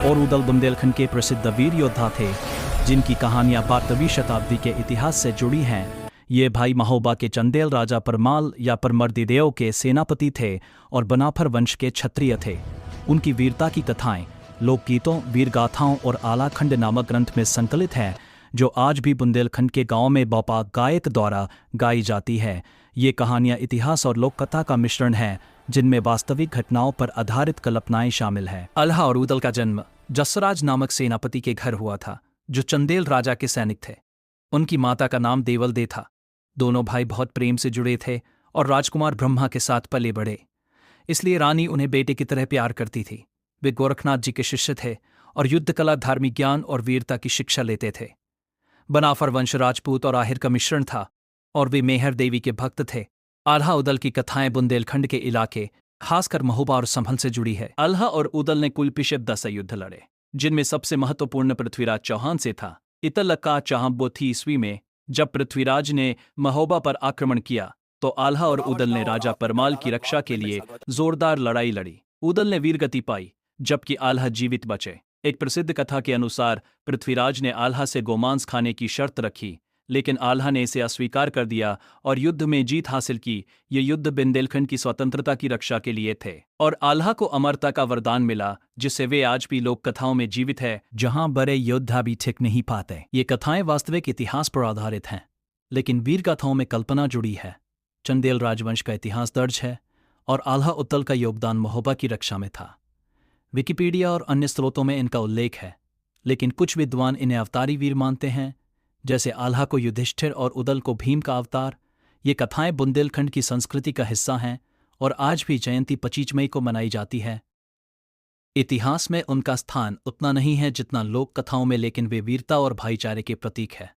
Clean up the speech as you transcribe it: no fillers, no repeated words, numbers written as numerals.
और उदल बुंदेलखंड के प्रसिद्ध वीर योद्धा थे जिनकी कहानियां 12वीं शताब्दी के इतिहास से जुड़ी हैं। ये भाई महोबा के चंदेल राजा परमाल या परमर्दिदेव के सेनापति थे और बनाफर वंश के क्षत्रिय थे। उनकी वीरता की कथाएं लोकगीतों, वीरगाथाओं और आलाखंड नामक ग्रंथ में संकलित हैं, जो आज भी बुंदेलखंड के गांव में बौपा गायक द्वारा गाई जाती है। ये कहानियां इतिहास और लोककथा का मिश्रण है, जिनमें वास्तविक घटनाओं पर आधारित कल्पनाएं शामिल हैं। अल्हा और उदल का जन्म जसराज नामक सेनापति के घर हुआ था, जो चंदेल राजा के सैनिक थे। उनकी माता का नाम देवलदे था। दोनों भाई बहुत प्रेम से जुड़े थे और राजकुमार ब्रह्मा के साथ पले बढ़े, इसलिए रानी उन्हें बेटे की तरह प्यार करती थी। वे गोरखनाथ जी के शिष्य थे और युद्ध कला, धार्मिक ज्ञान और वीरता की शिक्षा लेते थे। बनाफर वंश राजपूत और आहिर का मिश्रण था और वे मेहर देवी के भक्त थे। आल्हा उदल की कथाएं बुंदेलखंड के इलाके, खासकर महोबा और संभल से जुड़ी है। अल्हा और उदल ने कुल पिछे 10 युद्ध लड़े, जिनमें सबसे महत्वपूर्ण पृथ्वीराज चौहान से था। इतलक्का चाहबोथी ईस्वी में जब पृथ्वीराज ने महोबा पर आक्रमण किया तो आल्हा और उदल ने राजा परमाल की रक्षा के लिए जोरदार लड़ाई लड़ी। उदल ने वीरगति पाई जबकि आल्हा जीवित बचे। एक प्रसिद्ध कथा के अनुसार पृथ्वीराज ने आल्हा से गोमांस खाने की शर्त रखी, लेकिन आल्हा ने इसे अस्वीकार कर दिया और युद्ध में जीत हासिल की। ये युद्ध बुंदेलखंड की स्वतंत्रता की रक्षा के लिए थे और आल्हा को अमरता का वरदान मिला, जिससे वे आज भी लोक कथाओं में जीवित है, जहां बड़े योद्धा भी ठिक नहीं पाते। ये कथाएं वास्तविक इतिहास पर आधारित हैं, लेकिन वीर कथाओं में कल्पना जुड़ी है। चंदेल राजवंश का इतिहास दर्ज है और आल्हा उदल का योगदान महोबा की रक्षा में था। विकिपीडिया और अन्य स्रोतों में इनका उल्लेख है, लेकिन कुछ विद्वान इन्हें अवतारी वीर मानते हैं, जैसे आल्हा को युधिष्ठिर और उदल को भीम का अवतार। ये कथाएं बुंदेलखंड की संस्कृति का हिस्सा हैं और आज भी जयंती 25 मई को मनाई जाती है। इतिहास में उनका स्थान उतना नहीं है जितना लोक कथाओं में, लेकिन वे वीरता और भाईचारे के प्रतीक है।